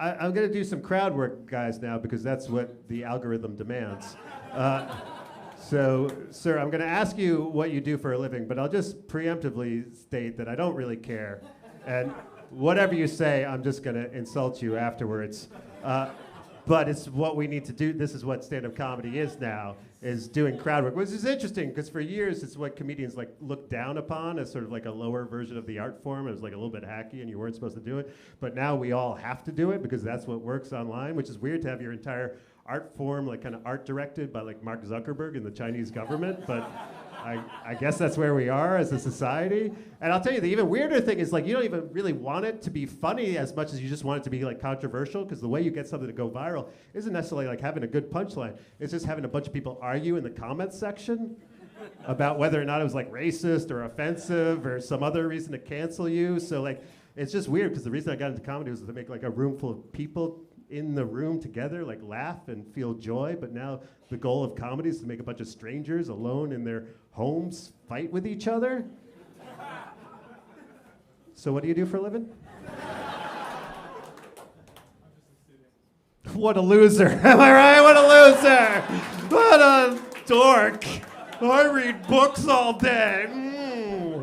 I'm going to do some crowd work, guys, now, because that's what the algorithm demands. So, sir, I'm going to ask you what you do for a living, but I'll just preemptively state that I don't really care. And whatever you say, I'm just going to insult you afterwards. But it's what we need to do. This is what stand-up comedy is now, is doing crowd work, which is interesting because for years it's what comedians like look down upon as sort of like a lower version of the art form. It was like a little bit hacky and you weren't supposed to do it. But now we all have to do it because that's what works online, which is weird to have your entire art form like kind of art directed by like Mark Zuckerberg and the Chinese government. But I guess that's where we are as a society. And I'll tell you, the even weirder thing is like you don't even really want it to be funny as much as you just want it to be like controversial, because the way you get something to go viral isn't necessarily like having a good punchline. It's just having a bunch of people argue in the comments section about whether or not it was like racist or offensive or some other reason to cancel you. So like it's just weird, because the reason I got into comedy was to make like a room full of people in the room together, like laugh and feel joy. But now the goal of comedy is to make a bunch of strangers alone in their homes fight with each other. So what do you do for a living? What a loser. Am I right? What a loser. What a dork. I read books all day.